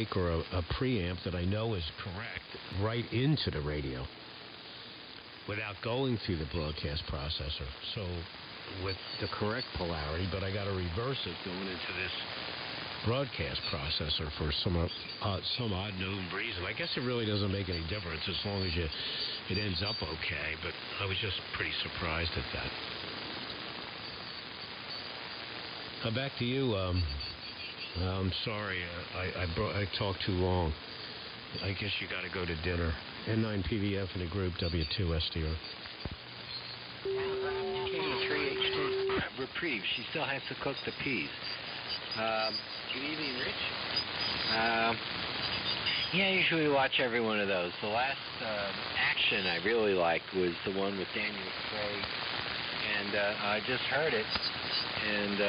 mic or a preamp that I know is correct right into the radio without going through the broadcast processor. So with the correct polarity, but I got to reverse it going into this broadcast processor for some odd known reason. I guess it really doesn't make any difference as long as it ends up okay, but I was just pretty surprised at that. Back to you. I'm sorry, I talked too long. I guess you got to go to dinner. N9PDF in the group, W2SDR. KD3HT. Reprieve. She still has to cook the peas. Good evening, Rich. Yeah, I usually watch every one of those. The last action I really liked was the one with Daniel Craig, and I just heard it. And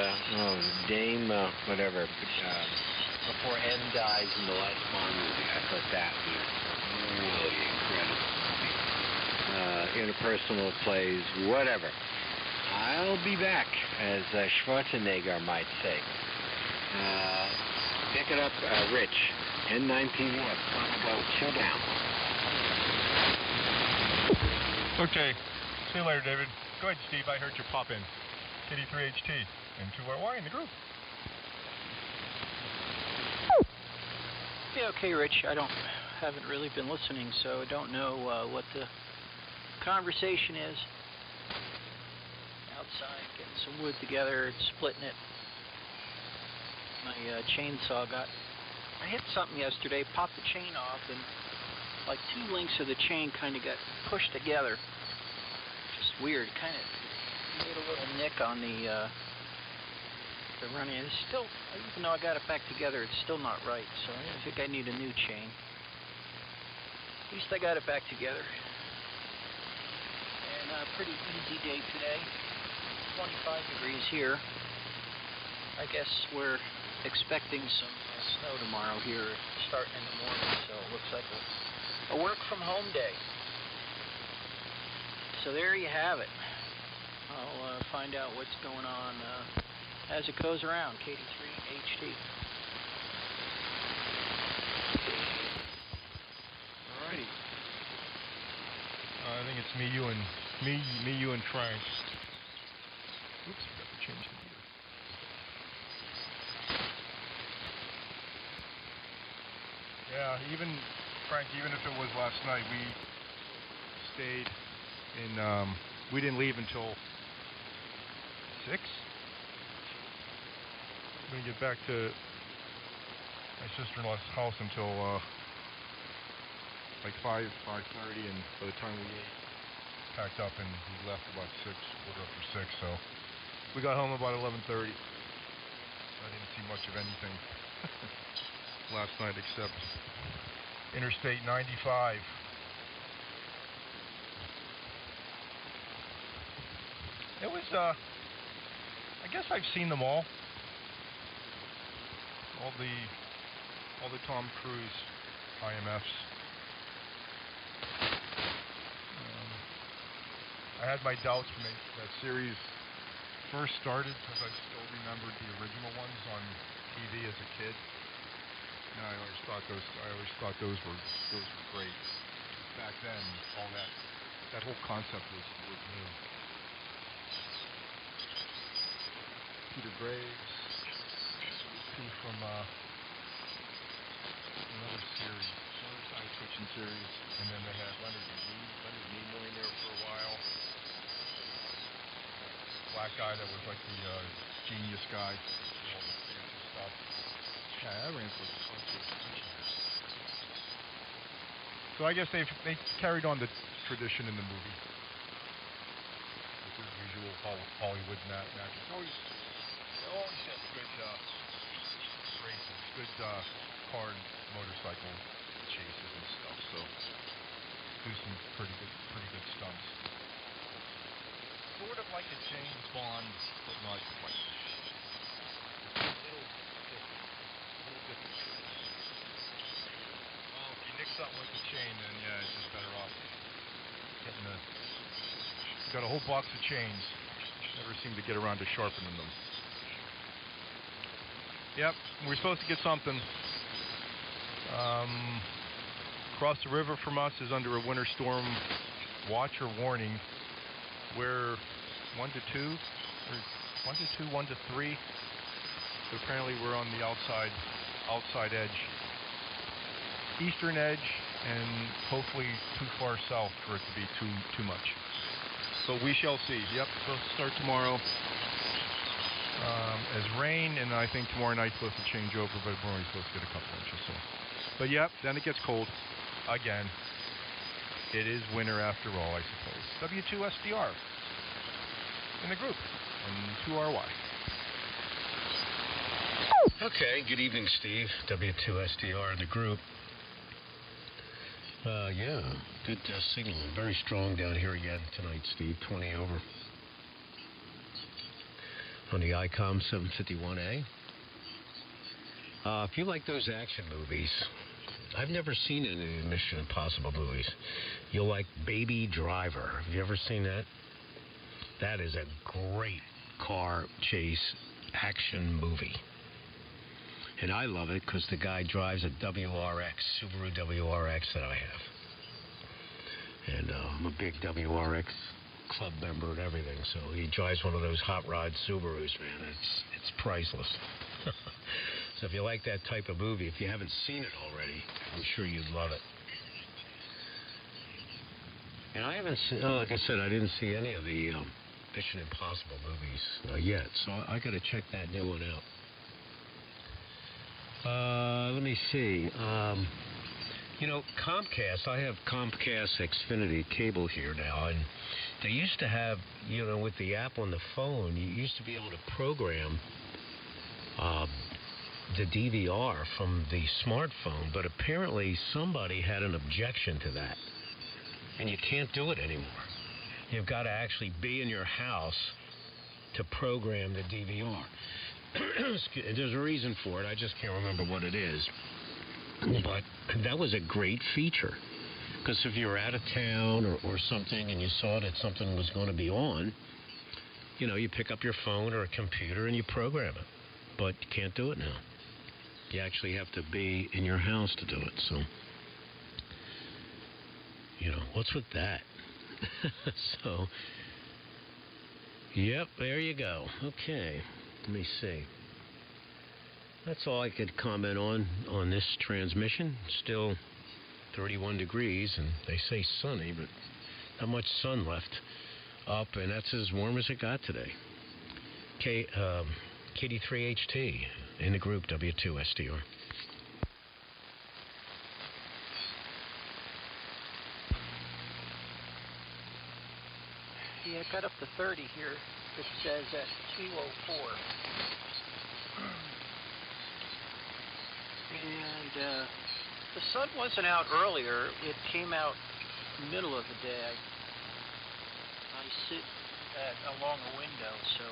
Dame, whatever, before N dies in the last Bond movie, I thought that was really incredible. Interpersonal plays, whatever. I'll be back, as Schwarzenegger might say. Pick it up, Rich. N9PDF. Go chill down. Okay. See you later, David. Go ahead, Steve. I heard you pop in. KD3HT, N2RY in the group. Yeah, okay, Rich. I haven't really been listening, so I don't know what the conversation is. Outside, getting some wood together, splitting it. My chainsaw I hit something yesterday, popped the chain off, and like 2 links of the chain kind of got pushed together. Just weird, kind of made a little nick on the running. It's still, even though I got it back together, it's still not right. So I think I need a new chain. At least I got it back together. And a pretty easy day today. 25 degrees here. I guess we're expecting some snow tomorrow here, starting in the morning. So it looks like a work from home day. So there you have it. I'll find out what's going on as it goes around. KD3HT. Alrighty. I think it's me, you, and Frank. Oops, forgot to change the gear. Yeah, Frank, even if it was last night, we stayed in. We didn't leave until 6. We didn't get back to my sister-in-law's house until like 5:30, and by the time we packed up and we left about 6, quarter after 6, so we got home about 11:30. I didn't see much of anything last night except Interstate 95. It was, I guess I've seen them all. All the Tom Cruise IMFs. I had my doubts when that series first started, because I still remembered the original ones on TV as a kid. And I always thought those were great. Back then, all that whole concept was new. Peter Graves, from another series, another science fiction series, and then they had Leonard Nimoy in there for a while. Black guy that was like the genius guy, all the fancy stuff. Yeah, I ran through a bunch of So I guess they carried on the tradition in the movie. With the usual Hollywood magic. They always have good races, good car and motorcycle chases and stuff. So do some pretty good stunts. Sort of like a James Bond, but not quite. A little different. Well, if you nick something with the chain, then yeah, it's just better off getting got a whole box of chains. Never seem to get around to sharpening them. Yep, we're supposed to get something. Across the river from us is under a winter storm watch or warning. We're 1 to 2, or 1 to 2, 1 to 3. But apparently we're on the outside edge, eastern edge, and hopefully too far south for it to be too much. So we shall see. Yep, so start tomorrow as rain, and I think tomorrow night's supposed to change over, but we're only supposed to get a couple inches. So, but yep, then it gets cold again. It is winter after all, I suppose. W2SDR in the group, and N2RY. Okay, good evening, Steve. W2SDR in the group. Yeah, good signal. Very strong down here again tonight, Steve. 20 over. On the ICOM 751A. If you like those action movies, I've never seen any of the Mission Impossible movies. You'll like Baby Driver. Have you ever seen that? That is a great car chase action movie. And I love it because the guy drives a WRX, Subaru WRX that I have. And I'm a big WRX club member and everything, so he drives one of those hot rod Subarus, man. It's priceless. So if you like that type of movie, if you haven't seen it already, I'm sure you'd love it. And I haven't seen, like I said, I didn't see any of the Mission Impossible movies yet, so I got to check that new one out. Let me see. You know, Comcast, I have Comcast Xfinity cable here now, and they used to have, you know, with the app on the phone, you used to be able to program the DVR from the smartphone, but apparently somebody had an objection to that, and you can't do it anymore. You've got to actually be in your house to program the DVR. There's a reason for it. I just can't remember what it is. But that was a great feature. Because if you were out of town or something and you saw that something was going to be on, you know, you pick up your phone or a computer and you program it. But you can't do it now. You actually have to be in your house to do it. So, you know, what's with that? So, yep, there you go. Okay. Let me see. That's all I could comment on this transmission. Still 31 degrees, and they say sunny, but not much sun left up, and that's as warm as it got today. KD3HT in the group, W2SDR. Yeah, it got up to 30 here. It says at 2:04. And the sun wasn't out earlier. It came out middle of the day. I sit along a window, so,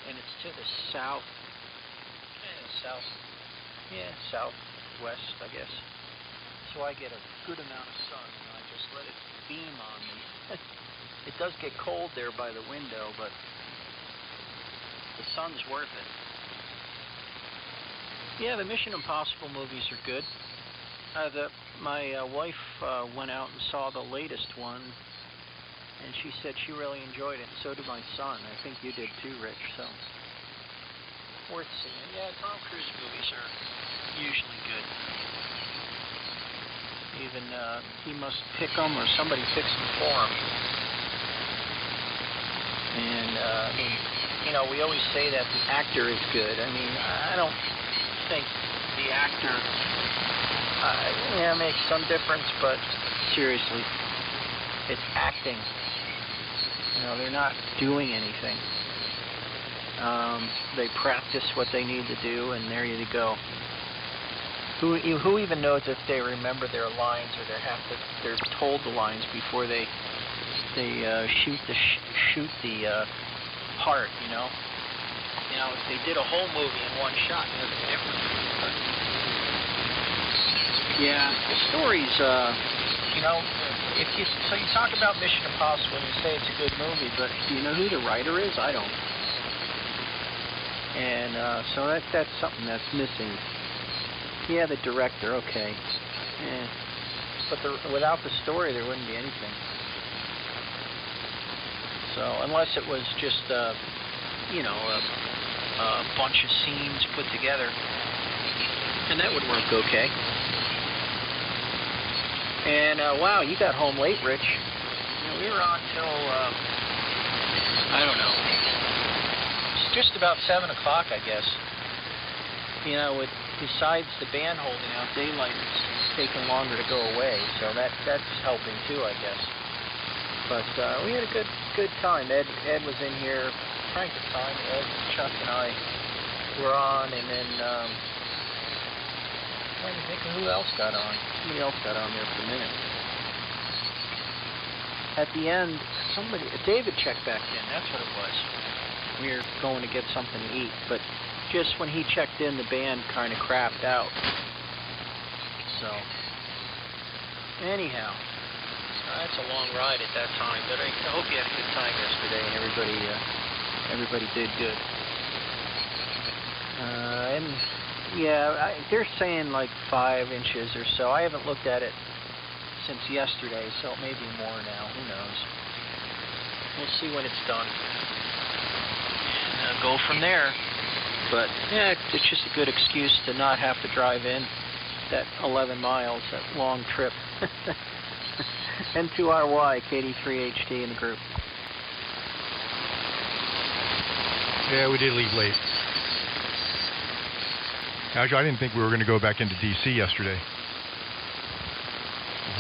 and it's to the south, southwest, I guess. So I get a good amount of sun, and I just let it beam on me. It does get cold there by the window, but the sun's worth it. Yeah, the Mission Impossible movies are good. My wife went out and saw the latest one, and she said she really enjoyed it, and so did my son. I think you did too, Rich, so worth seeing. Yeah, Tom Cruise movies are usually good. Even he must pick them, or somebody picks them for him. And, you know, we always say that the actor is good. I mean, I don't think the actor makes some difference, but seriously, it's acting. You know, they're not doing anything. They practice what they need to do, and there you go. Who even knows if they remember their lines, or they're told the lines before they shoot the part, you know? You know, if they did a whole movie in one shot, it would be different. But yeah, the stories, you know, so you talk about Mission Impossible and you say it's a good movie, but do you know who the writer is? I don't. And so that's something that's missing. Yeah, the director, okay. but without the story, there wouldn't be anything. So unless it was just, you know, a bunch of scenes put together, and that would work okay. And wow, you got home late, Rich. You know, we were on till I don't know, it's just about 7 o'clock, I guess. You know, with besides the band holding out, daylight it's taking longer to go away, so that's helping too, I guess. But we had a good time. Ed was in here, Frank at the time. Ed, Chuck, and I were on, and then trying to think of who else got on. Somebody else got on there for a minute. At the end, David checked back in. That's what it was. We were going to get something to eat, but just when he checked in, the band kind of crapped out. So, anyhow, that's a long ride at that time. But I hope you had a good time yesterday, and everybody did good. And yeah, they're saying like 5 inches or so. I haven't looked at it since yesterday, so it may be more now. Who knows? We'll see when it's done. And go from there. But yeah, it's just a good excuse to not have to drive in that 11 miles, that long trip. N2RY, KD3HT in the group. Yeah, we did leave late. Actually, I didn't think we were going to go back into D.C. yesterday.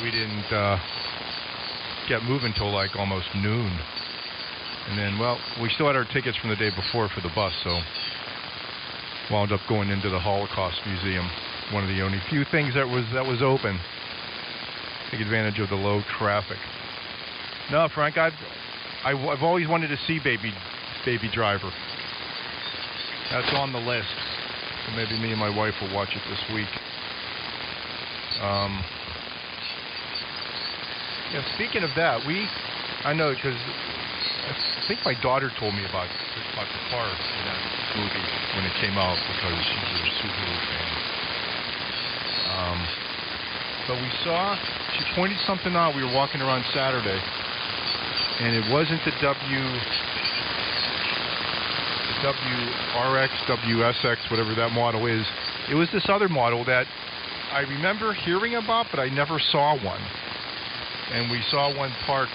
We didn't get moving until like almost noon. And then, well, we still had our tickets from the day before for the bus, so wound up going into the Holocaust Museum, one of the only few things that was open. Take advantage of the low traffic. No, Frank, I've always wanted to see Baby Driver. That's on the list. So maybe me and my wife will watch it this week. Yeah, speaking of that, I know because I think my daughter told me about the car in that movie when it came out because she's a Subaru fan. But she pointed something out. We were walking around Saturday, and it wasn't the WRX, WSX, whatever that model is. It was this other model that I remember hearing about, but I never saw one. And we saw one parked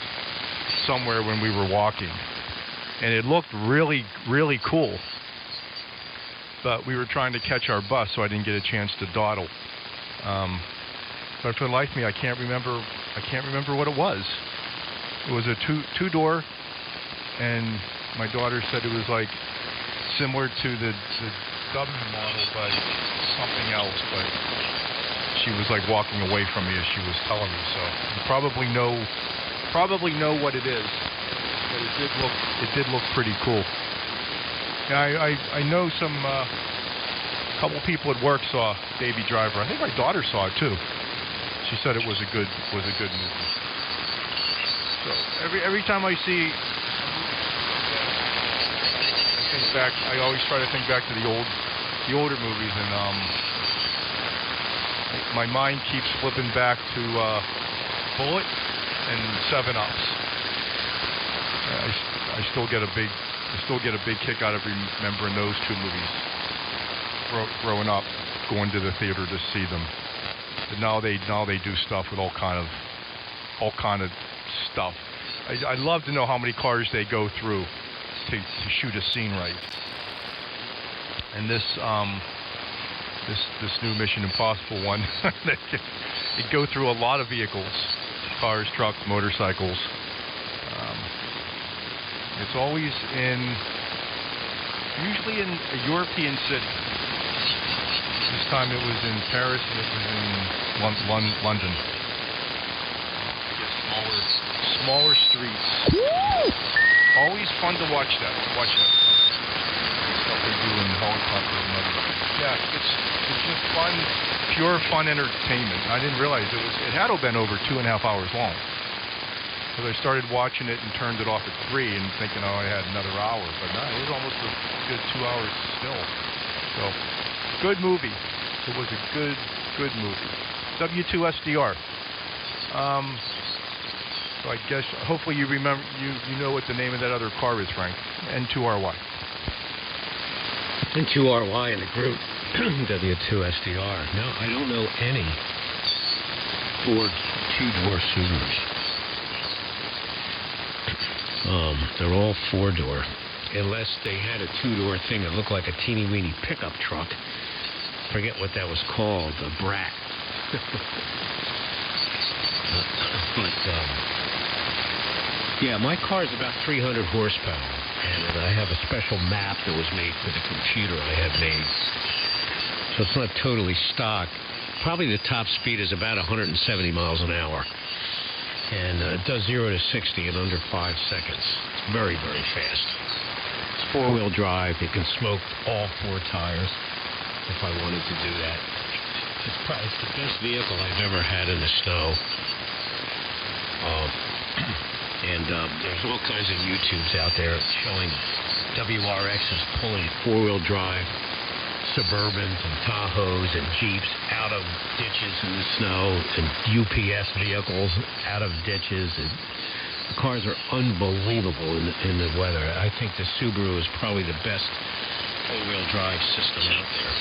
somewhere when we were walking, and it looked really, really cool. But we were trying to catch our bus, so I didn't get a chance to dawdle. But for the life of me, I can't remember what it was. It was a two-door, and my daughter said it was like similar to the W model, but something else. But she was like walking away from me as she was telling me. So you probably know what it is. But it did look pretty cool. And I know some couple people at work saw Baby Driver. I think my daughter saw it too. She said it was a good movie. So every time I see, I always try to think back to the older movies, and my mind keeps flipping back to Bullet and 7-Ups. I still get a big kick out of remembering those two movies. Growing up, going to the theater to see them. But now they do stuff with all kind of stuff. I'd love to know how many cars they go through to shoot a scene right. And this new Mission Impossible one, they go through a lot of vehicles, cars, trucks, motorcycles. It's always usually in a European city. This time it was in Paris and it was in London. I guess smaller streets. Always fun to watch that. Stuff they do in helicopter and everything. Yeah, it's just fun, pure fun entertainment. I didn't realize it had to have been over 2.5 hours long. Because I started watching it and turned it off at 3 and thinking, oh, I had another hour. But no, it was almost a good 2 hours still. So, good movie. It was a good movie. W2SDR. So I guess hopefully you remember, you know what the name of that other car is, Frank. N2RY. N2RY in the group. W2SDR. No, I don't know any Ford two-door Subarus. They're all four-door, unless they had a two-door thing that looked like a teeny-weeny pickup truck. Forget what that was called, a Brat. Yeah, my car is about 300 horsepower, and I have a special map that was made for the computer I had made. So it's not totally stock. Probably the top speed is about 170 miles an hour. And it does 0 to 60 in under 5 seconds. It's very, very fast. It's four-wheel drive. You can smoke all four tires if I wanted to do that. It's the best vehicle I've ever had in the snow. There's all kinds of YouTubes out there showing WRXs pulling four-wheel drive Suburbans and Tahoes and Jeeps out of ditches in the snow, and UPS vehicles out of ditches. And the cars are unbelievable in the weather. I think the Subaru is probably the best four-wheel drive system out there.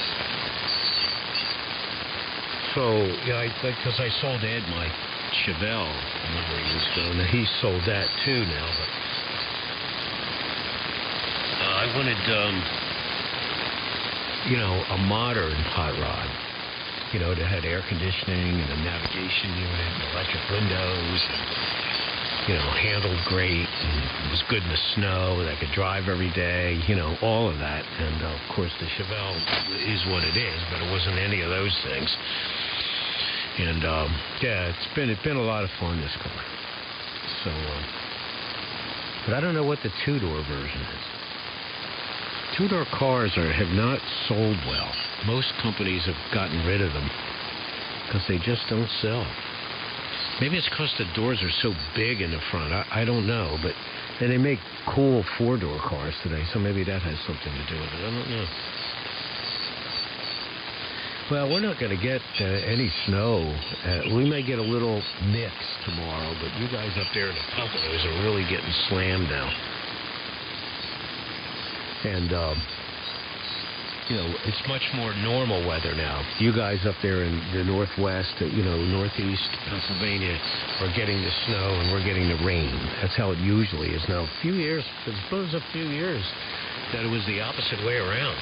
So, yeah, because I sold Ed my Chevelle a number of years ago, and he sold that too now. But I wanted, a modern hot rod. That had air conditioning and a navigation unit and electric windows, and, handled great, and was good in the snow, and I could drive every day, all of that. And, of course, the Chevelle is what it is, but it wasn't any of those things. And, yeah, it's been a lot of fun, this car. So, but I don't know what the two-door version is. Two-door cars have not sold well. Most companies have gotten rid of them because they just don't sell. Maybe it's because the doors are so big in the front. I don't know, but and they make cool four-door cars today, so maybe that has something to do with it. I don't know. Well, we're not going to get any snow. We may get a little mix tomorrow, but you guys up there in the Poconos are really getting slammed now. And, it's much more normal weather now. You guys up there in the Northwest, Northeast Pennsylvania are getting the snow and we're getting the rain. That's how it usually is now. It was a few years that it was the opposite way around.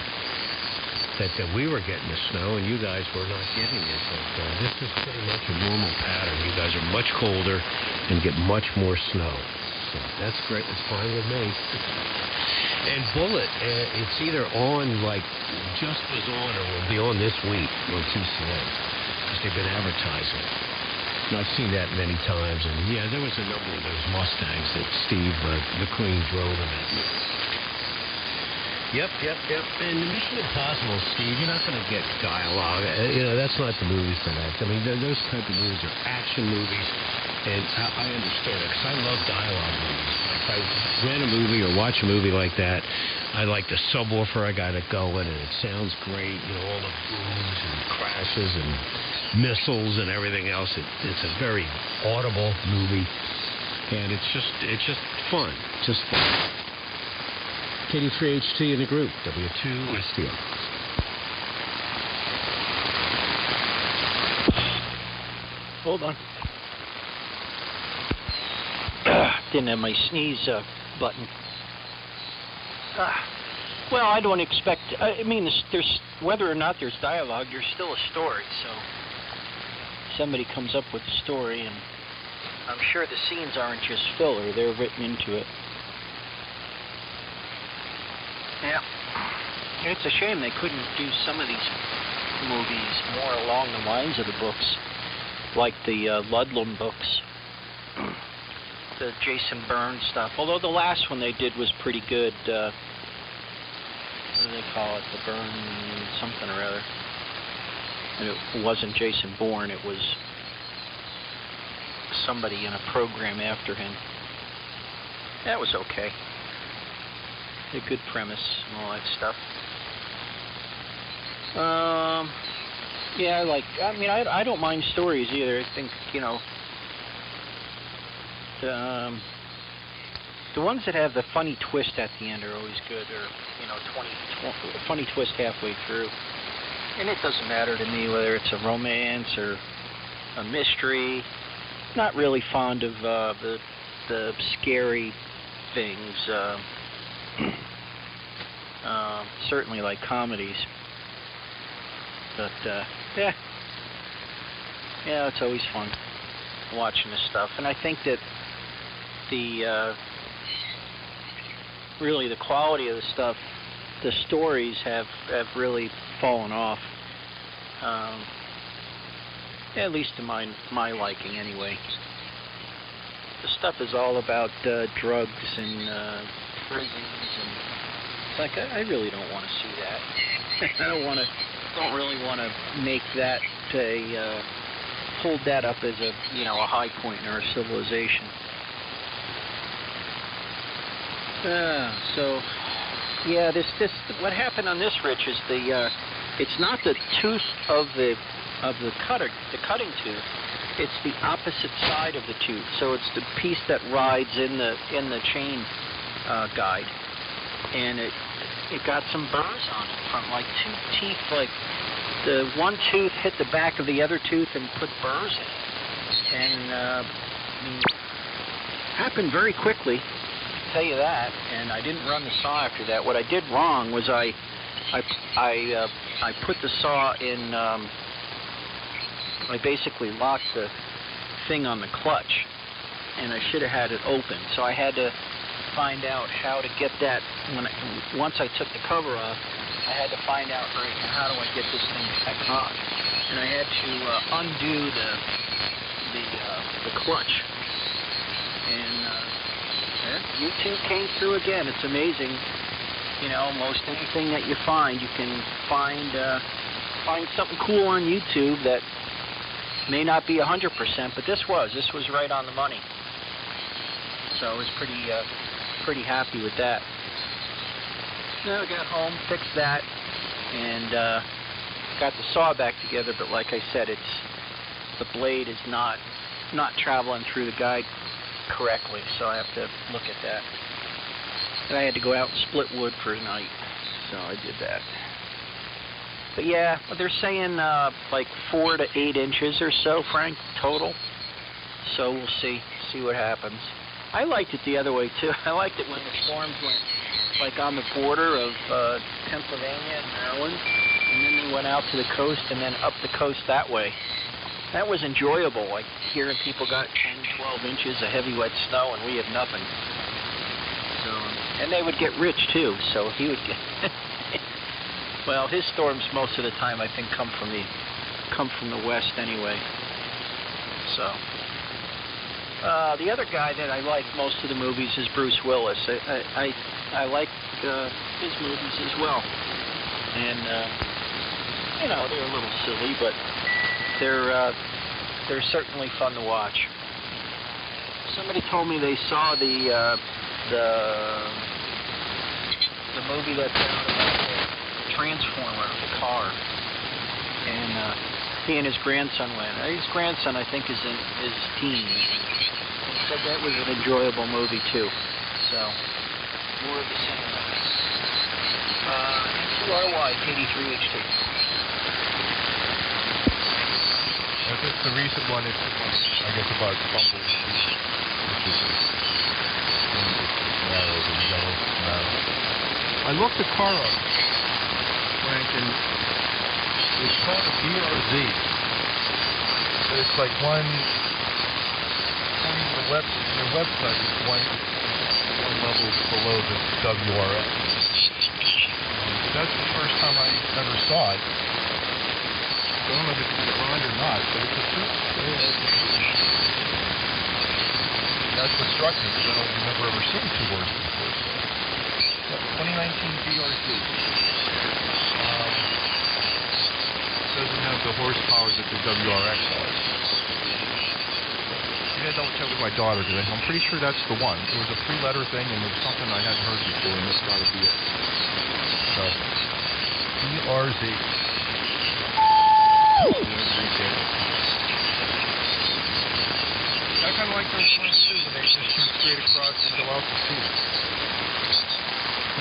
That we were getting the snow and you guys were not getting it. But this is pretty much a normal pattern. You guys are much colder and get much more snow. So that's great. It's fine with me. And Bullet, it's either on, just was on or will be on this week on TCM, because they've been advertising. And I've seen that many times. And, yeah, there was a number of those Mustangs that Steve McQueen drove in that movie. Yep. And Mission Impossible, Steve, you're not going to get dialogue. That's not the movie for that. I mean, those type of movies are action movies, and I understand it, because I love dialogue movies. If I rent a movie or watch a movie like that, I like the subwoofer I got it going, and it sounds great, all the booms and crashes and missiles and everything else. It's a very audible movie, and it's just fun. Just fun. KD3HT in the group, W2SDR. Hold on. Didn't have my sneeze button. Well, I don't expect... there's whether or not there's dialogue, there's still a story, so... Somebody comes up with a story, and I'm sure the scenes aren't just filler, they're written into it. Yeah. It's a shame they couldn't do some of these movies more along the lines of the books, like the Ludlum books, the Jason Bourne stuff. Although the last one they did was pretty good. What do they call it? The Bourne something or other. And it wasn't Jason Bourne, it was somebody in a program after him. That was okay. A good premise and all that stuff. Yeah, I don't mind stories either. I think, The ones that have the funny twist at the end are always good, or, you know, funny twist halfway through. And it doesn't matter to me whether it's a romance or a mystery. Not really fond of the scary things. Certainly like comedies. But, yeah, it's always fun watching this stuff. And I think that really the quality of the stuff, the stories have really fallen off. At least to my liking, anyway. The stuff is all about drugs and prisons, and it's like I really don't want to see that. I don't really want to make that hold that up as a a high point in our civilization. So yeah, this what happened on this, Rich, is it's not the tooth of the cutting tooth. It's the opposite side of the tooth. So it's the piece that rides in the chain guide, and it got some burrs on it from like two teeth. Like the one tooth hit the back of the other tooth and put burrs in it, and it happened very quickly. I'll tell you that. And I didn't run the saw after that. What I did wrong was I put the saw in. I basically locked the thing on the clutch, and I should have had it open. So I had to find out how to get that. Once I took the cover off, I had to find out, right, how do I get this thing back on? And I had to undo the clutch. And YouTube came through again. It's amazing. Most anything that you find, you can find something cool on YouTube that may not be 100%, but this was right on the money. So I was pretty happy with that. Then I got home, fixed that, and got the saw back together. But like I said, the blade is not traveling through the guide correctly, so I have to look at that. And I had to go out and split wood for a night, so I did that. But yeah, they're saying like 4 to 8 inches or so, Frank, total. So we'll see what happens. I liked it the other way too. I liked it when the storms went like on the border of Pennsylvania and Maryland, and then they went out to the coast and then up the coast that way. That was enjoyable, like hearing people got 10, 12 inches of heavy wet snow and we have nothing. So, and they would get rich too, so he would get... Well, his storms most of the time, I think, come from the west anyway. So, the other guy that I like most of the movies is Bruce Willis. I like his movies as well, and they're a little silly, but they're certainly fun to watch. Somebody told me they saw the movie that's out about Transformer, the car, and he and his grandson went. His grandson, I think, is in his teens. He said that was an enjoyable movie too. So, more of the same. N2RY, KD3HT. I think the recent one is, I guess, about Bumble, which is narrow, the yellow narrow. I looked the car up, Frank, and it's called a BRZ. But it's like one, according to their website, it's one level below the WRX. That's the first time I ever saw it. I don't know if it's designed or not, but it's a coupe. That's what struck me, because I don't remember ever seeing two horses before. 2019 BRZ. Doesn't have the horsepower that the WRX has. You gotta double check with my daughter today. I'm pretty sure that's the one. It was a 3-letter thing, and it was something I hadn't heard before, and it's gotta be it. So, BRZ. I kind of like those ones too, when they just straight across and go out to sea.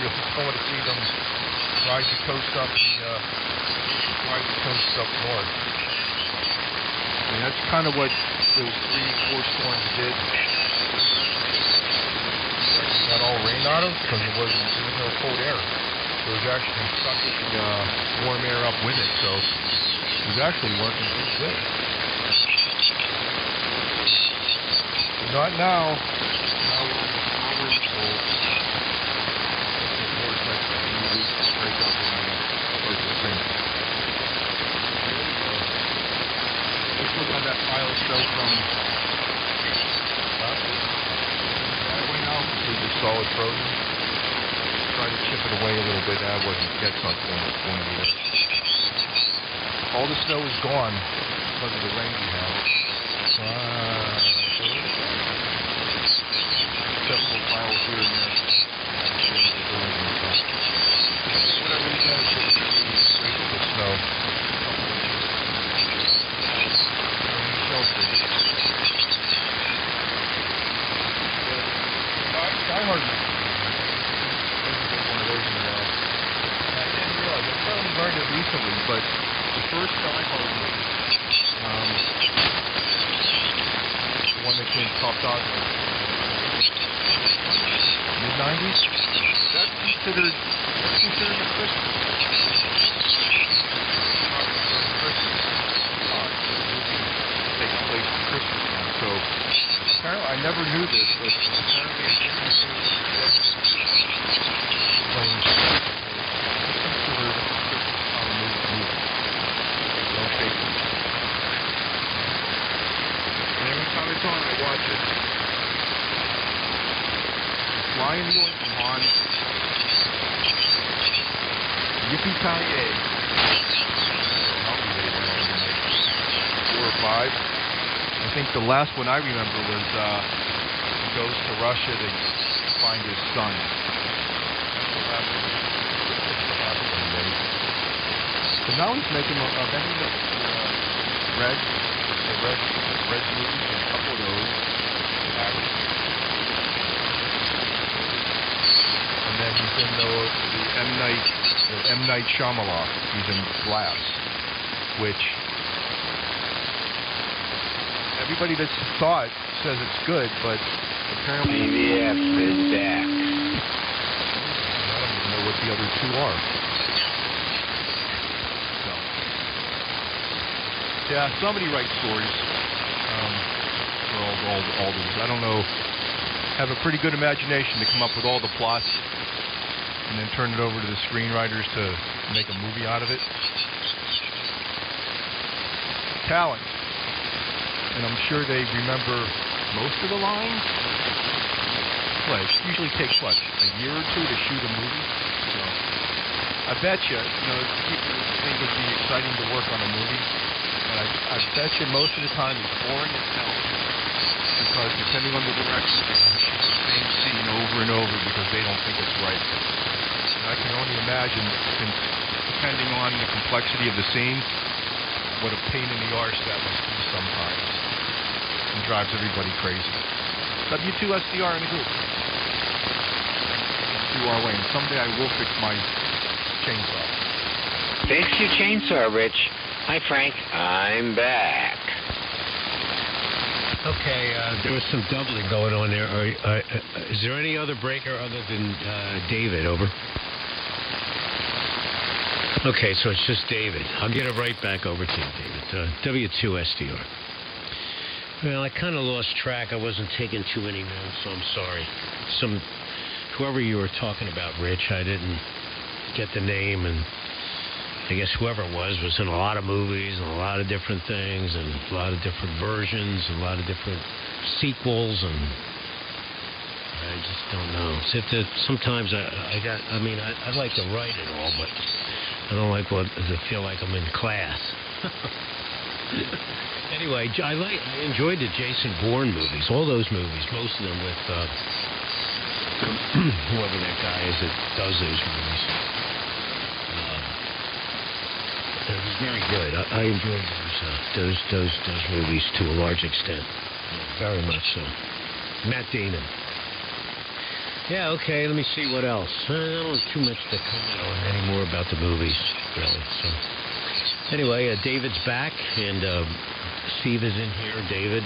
You'll go to see them ride the coast up north. I mean, that's kind of what those 3-4 storms did. Got all rain out of because there was no cold air. It was actually sucking warm air up with it, so it was actually working pretty good. Not now. Now we're cold. Break up and start to sink. Let's look on that file show from driveway now, completely solid frozen. Try to chip it away a little bit. That wasn't that's not going anywhere. All the snow is gone because of the rain we had. Several piles here and there. Whatever you got, break up the snow. Die Hard movie. One of those in a while. I didn't realize. I finally learned it recently, but the first Die Hard movie, the one that came top dog in mid-90s, that's considered a Christmas movie. Takes place at Christmas time. So apparently, I never knew this, but apparently it's considered Don't take it. And every time it's on, I watch it. Flying the oink from Han. Yippee-ki-yay. 4 or 5. I think the last one I remember was he goes to Russia to find his son. That's the last one. But now he's making a many Red movies, and a couple of those. And then he's in the M. Night Shyamalan. He's in Glass, which everybody that saw it says it's good, but apparently PDF is back. I don't even know what the other two are. So, yeah, somebody writes stories for all these. I don't know. Have a pretty good imagination to come up with all the plots and then turn it over to the screenwriters to make a movie out of it. Talent. And I'm sure they remember most of the lines. Well, it usually takes, what, a year or two to shoot a movie? So, I bet you, people think it'd be exciting to work on a movie, but I bet you most of the time it's boring as hell, because depending on the direction, they shoot the same scene over and over because they don't think it's right. And I can only imagine, depending on the complexity of the scene, what a pain in the arse that must be sometimes. And drives everybody crazy. W2SDR in the group. N2RY. And someday I will fix my chainsaw. Fix your chainsaw, Rich. Hi, Frank. I'm back. Okay, there was some doubling going on there. Is there any other breaker other than David? Over. Okay, so it's just David. I'll get it right back over to you, David. W2SDR. Well, I kind of lost track. I wasn't taking too many notes, so I'm sorry. Whoever you were talking about, Rich, I didn't get the name, and I guess whoever it was in a lot of movies and a lot of different things and a lot of different versions and a lot of different sequels, and I just don't know. Sometimes I like to write it all, but I don't like to feel like I'm in class. Anyway, I enjoyed the Jason Bourne movies, all those movies, most of them with whoever that guy is that does those movies. It was very good. I enjoyed those movies to a large extent, very much so. Matt Damon. Yeah, okay, let me see what else. I don't have too much to comment on anymore about the movies, really. So, anyway, David's back, and Steve is in here. David,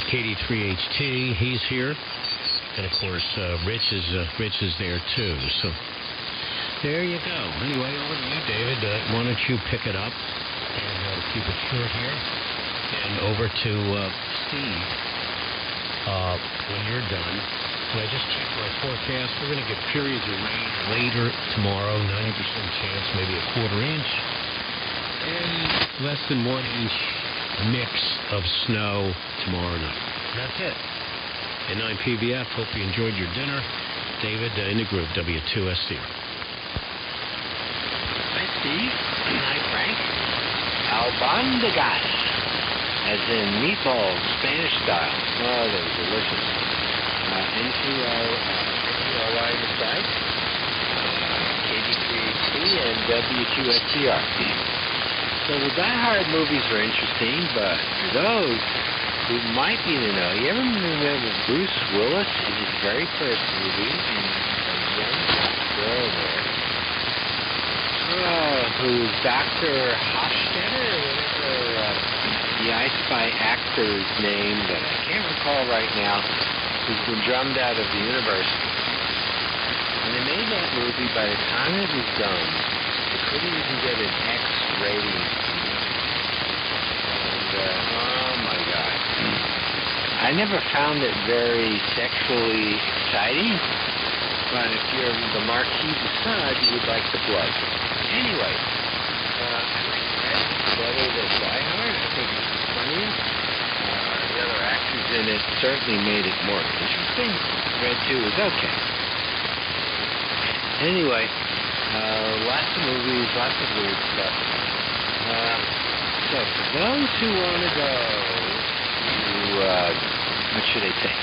KD3HT, he's here. And, of course, Rich is there, too. So, there you go. Anyway, over to you, David. Why don't you pick it up and keep it short here. And over to Steve. When you're done, I just checked my forecast. We're going to get periods of rain later tomorrow, 90% chance, maybe a quarter inch, and less than 1 inch mix of snow tomorrow night. That's it. N9PDF, hope you enjoyed your dinner. David in the group, W2SDR. Hi, Steve. Hi, Frank. Albondigas. As in meatballs, Spanish style. Oh, they're delicious. N2RY on the side. KD3HT and W2SDR. So the Die Hard movies were interesting, but for those who might be to know, you ever remember Bruce Willis in his very first movie, and a young girl there, who's Dr. Hofstadter, or whatever, the HiFi actor's name that I can't recall right now, who's been drummed out of the universe. When they made that movie, by the time it was done, they couldn't even get an X rating. And, oh my God. I never found it very sexually exciting, but if you're the Marquis de Sade, you would like the blood. Anyway, I like Red better than Die Hard. I think it's funnier. The other actors in it certainly made it more interesting. Red 2 was okay. Anyway, lots of movies, lots of weird stuff. So for those who want to go to, what should I say?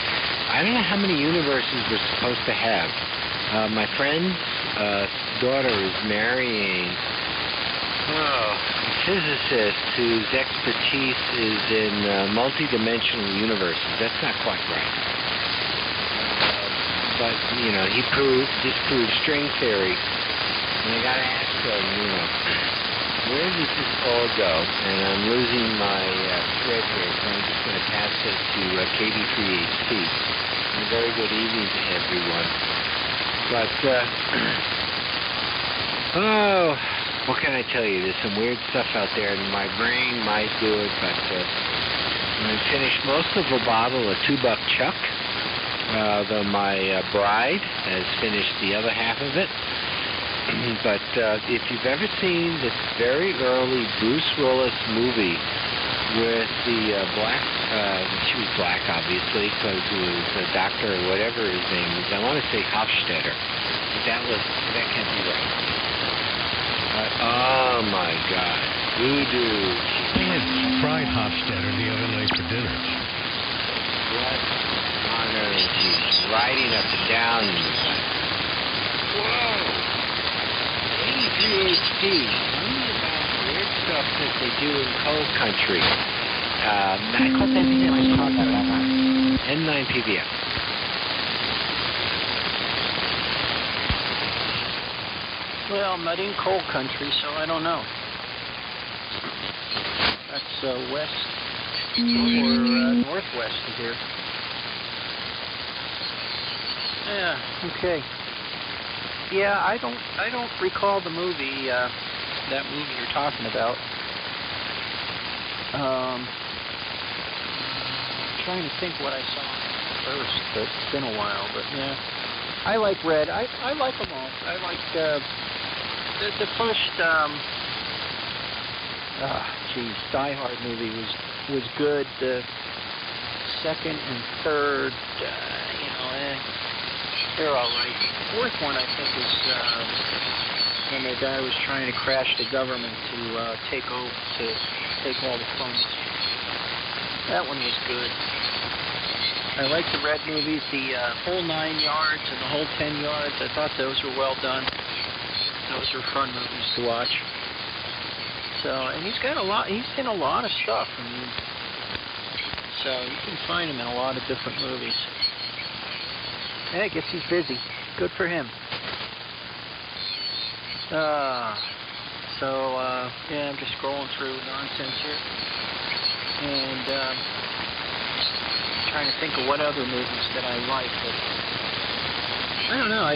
I don't know how many universes we're supposed to have. My friend's daughter is marrying a physicist whose expertise is in multi-dimensional universes. That's not quite right. But, you know, he disproved string theory. And I got to ask him, you know, where does this all go? And I'm losing my thread here, so I'm just going to pass it to KD3HT. And a very good evening to everyone. But, what can I tell you? There's some weird stuff out there, and my brain might do it, but I finished most of a bottle of $2 Chuck. My bride has finished the other half of it. But if you've ever seen the very early Bruce Willis movie with the black, she was black obviously because it was a doctor or whatever his name is. I want to say Hofstadter, but that can't be right. Oh my God, voodoo! I had fried Hofstadter the other night for dinner. What honor! She's riding up and down. Whoa! KD3HT. Tell me about weird stuff that they do in cold country. N9PDF. Well, I'm not in cold country, so I don't know. That's west or northwest of here. Yeah, okay. Yeah, I don't recall the movie, that movie you're talking about. I'm trying to think what I saw first, but it's been a while. But yeah, I like Red. I like them all. I like the first Die Hard movie was good. The second and third, they're all right. The fourth one, I think, is when the guy was trying to crash the government to take all the funds. That one was good. I like the Red movies, the whole 9 yards and the whole 10 yards. I thought those were well done. Those are fun movies to watch. So, and he's in a lot of stuff. I mean, So you can find him in a lot of different movies. Hey, I guess he's busy. Good for him. Yeah, I'm just scrolling through nonsense here. And trying to think of what other movies that I like. But I don't know.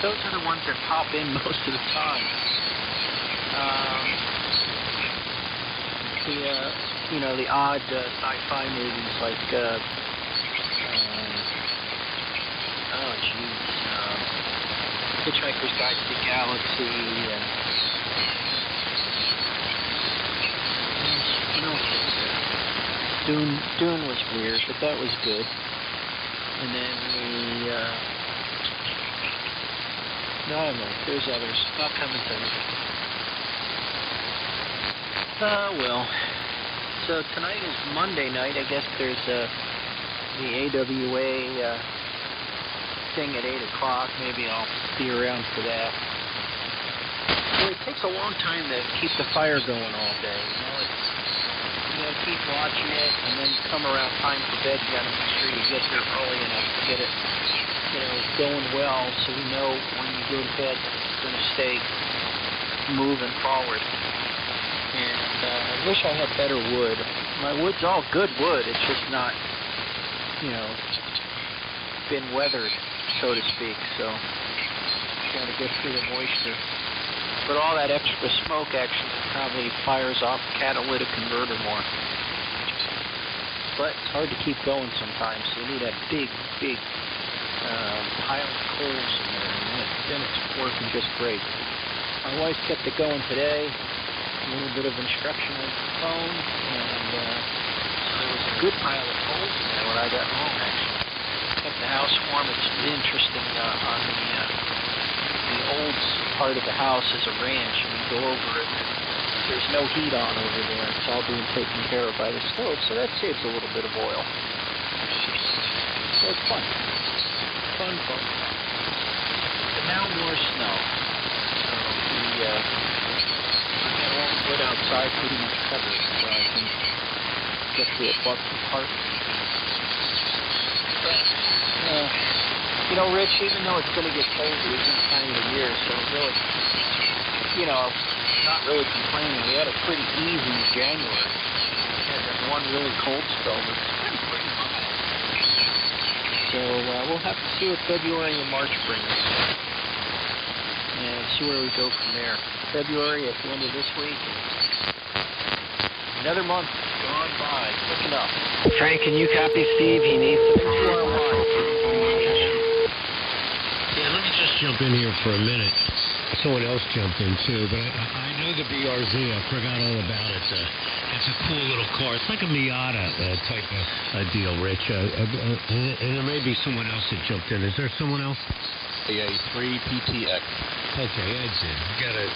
Those are the ones that pop in most of the time. The odd sci-fi movies like Hitchhiker's Guide to the Galaxy, and what else was there? Dune was weird, but that was good. And then I don't know, there's others. Not coming to me. Well. So tonight is Monday night. I guess there's the AWA thing at 8 o'clock. Maybe I'll be around for that. It takes a long time to keep the fire going all day. You keep watching it, and then come around time for bed. You got to make sure you get there early enough to get it, going well, so you know when you go to bed it's going to stay moving forward. And I wish I had better wood. My wood's all good wood. It's just not, been weathered, so to speak. So got to get through the moisture. But all that extra smoke actually probably fires off the catalytic converter more. But it's hard to keep going sometimes. So you need a big pile of coals in there, and then it's working just great. My wife kept it going today. A little bit of instruction on the phone, and so there was a good pile of coals in there when I got home, actually. Kept the house warm. It's interesting, on the old part of the house is a ranch, and you go over it, and there's no heat on over there. It's all being taken care of by the stove, so that saves a little bit of oil. So it's fun. Fun. But now more snow. So put outside pretty much covered, so I can get to it apart. Rich, even though it's going to get colder this time of the year, so really, not really complaining. We had a pretty easy January. We had that one really cold spell, but it's been pretty mild. So we'll have to see what February and March brings, and see where we go from there. February at the end of this week. Another month gone by, quick enough. Frank, can you copy Steve? He needs to Yeah, let me just jump in here for a minute. Someone else jumped in too, but I know the BRZ. I forgot all about it. It's a cool little car. It's like a Miata type of deal, Rich. And there may be someone else that jumped in. Is there someone else? A3PTX. Okay, Ed's in. You gotta,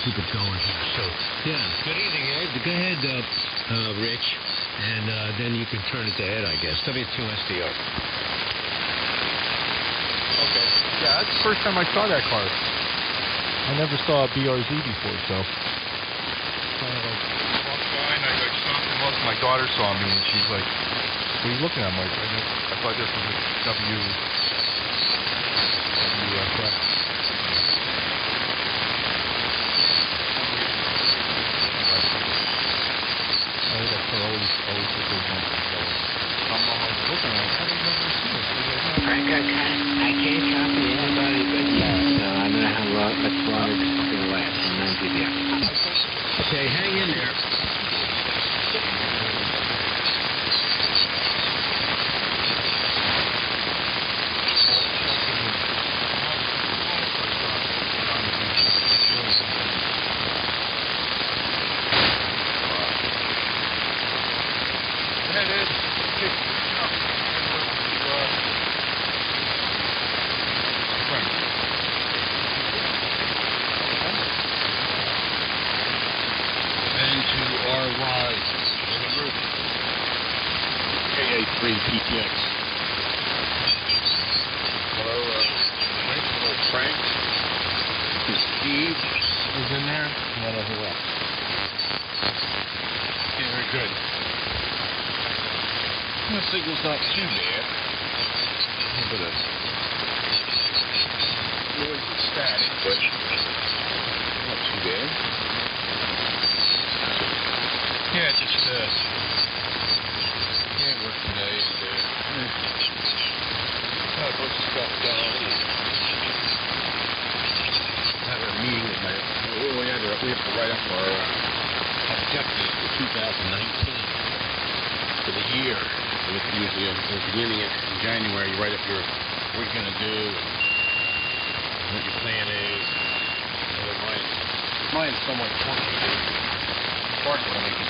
keep it going here. So, yeah. Good evening, Ed. Go ahead, Rich, and then you can turn it to Ed, I guess. W2SDR. Okay. Yeah, that's the first time I saw that car. I never saw a BRZ before, so. Walked by and I stopped and looked. My daughter saw me and she's like, "What are you looking at?" I'm like, I thought this was a WSF. Frank, I can't copy anybody but you, so I don't know how much longer this is going to last. N9PDF. Okay, hang in there. N2RY. KD3HT. Hello, Frank. Steve is in there. Who else? Okay, very good. signal's not too bad. A little bit of noise and static, but not too bad. Yeah, just work today and got a bunch of stuff done. Had a meeting with we have to write up our objectives for 2019 for the year. Usually at the beginning of January, you write up what you're going to do and what your plan is. Mine's somewhat complicated. Part of what I make